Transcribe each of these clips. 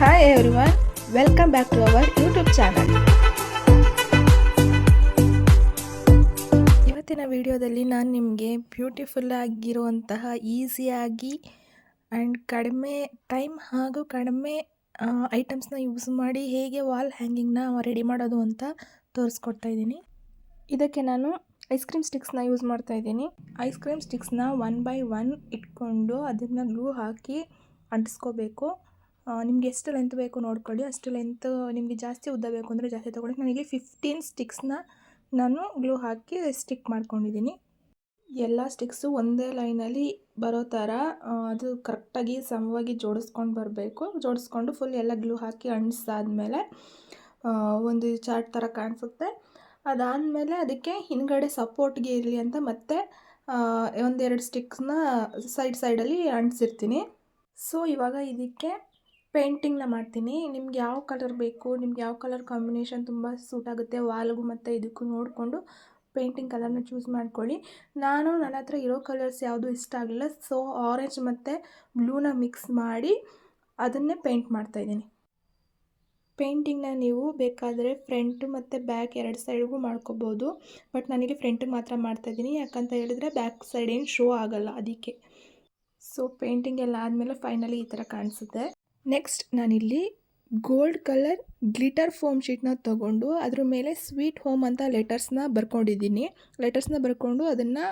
Hi everyone, welcome back to our YouTube channel. ಇವತ್ತಿನ ವಿಡಿಯೋದಲ್ಲಿ ನಾನು ನಿಮಗೆ ಬ್ಯೂಟಿಫುಲ್ ಆಗಿರುವಂತಹ ಈಸಿಯಾಗಿ ಆ್ಯಂಡ್ ಕಡಿಮೆ ಟೈಮ್ ಹಾಗೂ ಕಡಿಮೆ ಐಟಮ್ಸ್ನ ಯೂಸ್ ಮಾಡಿ ಹೇಗೆ ವಾಲ್ ಹ್ಯಾಂಗಿಂಗ್ನ ರೆಡಿ ಮಾಡೋದು ಅಂತ ತೋರಿಸ್ಕೊಡ್ತಾ ಇದ್ದೀನಿ. ಇದಕ್ಕೆ ನಾನು ಐಸ್ ಕ್ರೀಮ್ ಸ್ಟಿಕ್ಸ್ನ ಯೂಸ್ ಮಾಡ್ತಾ ಇದ್ದೀನಿ. ಐಸ್ ಕ್ರೀಮ್ ಸ್ಟಿಕ್ಸ್ನ 1 by 1 ಇಟ್ಕೊಂಡು ಅದನ್ನು ಗ್ಲೂ ಹಾಕಿ ಅಂಟಿಸ್ಕೋಬೇಕು. ನಿಮಗೆ ಎಷ್ಟು ಲೆಂತ್ ಬೇಕು ನೋಡ್ಕೊಳ್ಳಿ. ಅಷ್ಟು ಲೆಂತ್ ನಿಮಗೆ ಜಾಸ್ತಿ ಉದ್ದ ಬೇಕು ಅಂದರೆ ಜಾಸ್ತಿ ತೊಗೊಳ್ಳಿ. ನಾನಿಲ್ಲಿ 15 ಸ್ಟಿಕ್ಸ್ನ ನಾನು ಗ್ಲೂ ಹಾಕಿ ಸ್ಟಿಕ್ ಮಾಡ್ಕೊಂಡಿದ್ದೀನಿ. ಎಲ್ಲ ಸ್ಟಿಕ್ಸು ಒಂದೇ ಲೈನಲ್ಲಿ ಬರೋ ಥರ ಅದು ಕರೆಕ್ಟಾಗಿ ಸಮವಾಗಿ ಜೋಡಿಸ್ಕೊಂಡು ಬರಬೇಕು. ಜೋಡಿಸ್ಕೊಂಡು ಫುಲ್ ಎಲ್ಲ ಗ್ಲೂ ಹಾಕಿ ಅಂಟಿಸಾದ್ಮೇಲೆ ಒಂದು ಚಾರ್ಟ್ ಥರ ಕಾಣಿಸುತ್ತೆ. ಅದಾದಮೇಲೆ ಅದಕ್ಕೆ ಹಿಂದ್ಗಡೆ ಸಪೋರ್ಟ್ಗೆ ಇರಲಿ ಅಂತ ಮತ್ತೆ ಒಂದೆರಡು ಸ್ಟಿಕ್ಸ್ನ ಸೈಡಲ್ಲಿ ಅಂಟಿಸಿರ್ತೀನಿ. ಸೊ ಇವಾಗ ಇದಕ್ಕೆ ಪೇಂಟಿಂಗ್ನ ಮಾಡ್ತೀನಿ. ನಿಮ್ಗೆ ಯಾವ ಕಲರ್ ಬೇಕು, ನಿಮ್ಗೆ ಯಾವ ಕಲರ್ ಕಾಂಬಿನೇಷನ್ ತುಂಬ ಸೂಟ್ ಆಗುತ್ತೆ ವಾಲ್ಗೂ ಮತ್ತು ಇದಕ್ಕೂ ನೋಡಿಕೊಂಡು ಪೇಂಟಿಂಗ್ ಕಲರ್ನ ಚೂಸ್ ಮಾಡ್ಕೊಳ್ಳಿ. ನನ್ನ ಹತ್ರ ಇರೋ ಕಲರ್ಸ್ ಯಾವುದೂ ಇಷ್ಟ ಆಗಲಿಲ್ಲ. ಸೊ ಆರೆಂಜ್ ಮತ್ತು ಬ್ಲೂನ ಮಿಕ್ಸ್ ಮಾಡಿ ಅದನ್ನೇ ಪೇಂಟ್ ಮಾಡ್ತಾಯಿದ್ದೀನಿ. ಪೇಂಟಿಂಗ್ನ ನೀವು ಬೇಕಾದರೆ ಫ್ರಂಟ್ ಮತ್ತು ಬ್ಯಾಕ್ ಎರಡು ಸೈಡ್ಗೂ ಮಾಡ್ಕೋಬೋದು. ಬಟ್ ನಾನಿಲ್ಲಿ ಫ್ರಂಟಿಗೆ ಮಾತ್ರ ಮಾಡ್ತಾಯಿದ್ದೀನಿ. ಯಾಕಂತ ಹೇಳಿದ್ರೆ ಬ್ಯಾಕ್ ಸೈಡ್ ಏನು ಶೋ ಆಗೋಲ್ಲ ಅದಕ್ಕೆ. ಸೊ ಪೇಂಟಿಂಗ್ ಎಲ್ಲ ಆದಮೇಲೆ ಫೈನಲಿ ಈ ಥರ ಕಾಣಿಸುತ್ತೆ. ನೆಕ್ಸ್ಟ್ ನಾನಿಲ್ಲಿ ಗೋಲ್ಡ್ ಕಲರ್ ಗ್ಲಿಟರ್ ಫೋಮ್ ಶೀಟ್ನ ತೊಗೊಂಡು ಅದ್ರ ಮೇಲೆ ಸ್ವೀಟ್ ಹೋಮ್ ಅಂತ ಲೆಟರ್ಸ್ನ ಬರ್ಕೊಂಡಿದ್ದೀನಿ. ಲೆಟರ್ಸ್ನ ಬರ್ಕೊಂಡು ಅದನ್ನು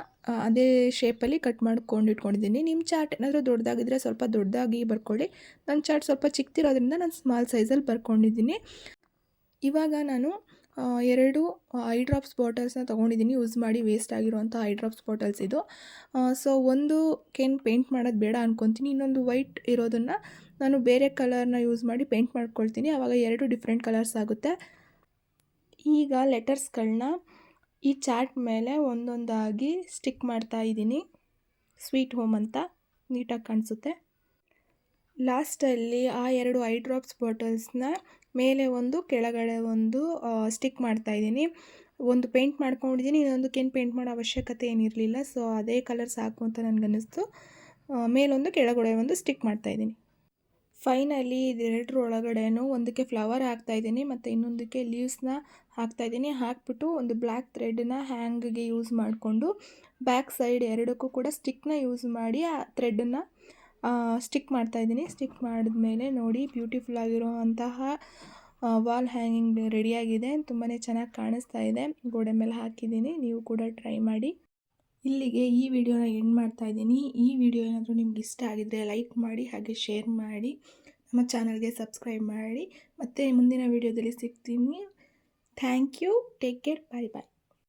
ಅದೇ ಶೇಪಲ್ಲಿ ಕಟ್ ಮಾಡ್ಕೊಂಡು ಇಟ್ಕೊಂಡಿದ್ದೀನಿ. ನಿಮ್ಮ ಚಾರ್ಟ್ ಏನಾದರೂ ದೊಡ್ಡದಾಗಿದ್ದರೆ ಸ್ವಲ್ಪ ದೊಡ್ಡದಾಗಿ ಬರ್ಕೊಳ್ಳಿ. ನನ್ನ ಚಾರ್ಟ್ ಸ್ವಲ್ಪ ಚಿಕ್ಕದಿರೋದ್ರಿಂದ ನಾನು ಸ್ಮಾಲ್ ಸೈಜಲ್ಲಿ ಬರ್ಕೊಂಡಿದ್ದೀನಿ. ಇವಾಗ ನಾನು 2 ಐ ಡ್ರಾಪ್ಸ್ ಬಾಟಲ್ಸ್ನ ತೊಗೊಂಡಿದ್ದೀನಿ. ಯೂಸ್ ಮಾಡಿ ವೇಸ್ಟ್ ಆಗಿರುವಂಥ ಐ ಡ್ರಾಪ್ಸ್ ಬಾಟಲ್ಸ್ ಇದು. ಸೊ ಒಂದು ಕೇನ್ ಪೇಂಟ್ ಮಾಡೋದು ಬೇಡ ಅಂದ್ಕೊತೀನಿ. ಇನ್ನೊಂದು ವೈಟ್ ಇರೋದನ್ನು ನಾನು ಬೇರೆ ಕಲರ್ನ ಯೂಸ್ ಮಾಡಿ ಪೇಂಟ್ ಮಾಡ್ಕೊಳ್ತೀನಿ. ಆವಾಗ 2 ಡಿಫ್ರೆಂಟ್ ಕಲರ್ಸ್ ಆಗುತ್ತೆ. ಈಗ ಲೆಟರ್ಸ್ಗಳನ್ನ ಈ ಚಾರ್ಟ್ ಮೇಲೆ ಒಂದೊಂದಾಗಿ ಸ್ಟಿಕ್ ಮಾಡ್ತಾ ಇದ್ದೀನಿ. ಸ್ವೀಟ್ ಹೋಮ್ ಅಂತ ನೀಟಾಗಿ ಕಾಣಿಸುತ್ತೆ. ಲಾಸ್ಟಲ್ಲಿ ಆ 2 ಐ ಡ್ರಾಪ್ಸ್ ಬಾಟಲ್ಸ್ನ ಮೇಲೆ ಒಂದು ಕೆಳಗಡೆ ಒಂದು ಸ್ಟಿಕ್ ಮಾಡ್ತಾಯಿದ್ದೀನಿ. ಒಂದು ಪೇಂಟ್ ಮಾಡ್ಕೊಂಡಿದ್ದೀನಿ, ಇನ್ನೊಂದಕ್ಕೇನು ಪೇಂಟ್ ಮಾಡೋ ಅವಶ್ಯಕತೆ ಏನಿರಲಿಲ್ಲ. ಸೊ ಅದೇ ಕಲರ್ ಸಾಕು ಅಂತ ನನಗನ್ನಿಸ್ತು. ಮೇಲೊಂದು ಕೆಳಗಡೆ ಒಂದು ಸ್ಟಿಕ್ ಮಾಡ್ತಾಯಿದ್ದೀನಿ. ಫೈನಲಿ ಇದೆರಡರ ಒಳಗಡೆನೂ ಒಂದಕ್ಕೆ ಫ್ಲವರ್ ಹಾಕ್ತಾಯಿದ್ದೀನಿ ಮತ್ತು ಇನ್ನೊಂದಕ್ಕೆ ಲೀವ್ಸ್ನ ಹಾಕ್ತಾಯಿದ್ದೀನಿ. ಹಾಕ್ಬಿಟ್ಟು ಒಂದು ಬ್ಲ್ಯಾಕ್ ಥ್ರೆಡ್ನ ಹ್ಯಾಂಗ್ಗೆ ಯೂಸ್ ಮಾಡಿಕೊಂಡು ಬ್ಯಾಕ್ ಸೈಡ್ ಎರಡಕ್ಕೂ ಕೂಡ ಸ್ಟಿಕ್ನ ಯೂಸ್ ಮಾಡಿ ಆ ಥ್ರೆಡನ್ನು ಸ್ಟಿಕ್ ಮಾಡ್ತಾಯಿದ್ದೀನಿ. ಸ್ಟಿಕ್ ಮಾಡಿದ್ಮೇಲೆ ನೋಡಿ ಬ್ಯೂಟಿಫುಲ್ ಆಗಿರುವಂತಹ ವಾಲ್ ಹ್ಯಾಂಗಿಂಗ್ ರೆಡಿಯಾಗಿದೆ. ತುಂಬಾ ಚೆನ್ನಾಗಿ ಕಾಣಿಸ್ತಾ ಇದೆ. ಗೋಡೆ ಮೇಲೆ ಹಾಕಿದ್ದೀನಿ. ನೀವು ಕೂಡ ಟ್ರೈ ಮಾಡಿ. ಇಲ್ಲಿಗೆ ಈ ವಿಡಿಯೋನ ಎಂಡ್ ಮಾಡ್ತಾ ಇದ್ದೀನಿ. ಈ ವಿಡಿಯೋ ಏನಾದರೂ ನಿಮ್ಗೆ ಇಷ್ಟ ಆಗಿದ್ದರೆ ಲೈಕ್ ಮಾಡಿ, ಹಾಗೆ ಶೇರ್ ಮಾಡಿ, ನಮ್ಮ ಚಾನಲ್ಗೆ ಸಬ್ಸ್ಕ್ರೈಬ್ ಮಾಡಿ. ಮತ್ತು ಮುಂದಿನ ವಿಡಿಯೋದಲ್ಲಿ ಸಿಗ್ತೀನಿ. Thank you. Take care. Bye bye.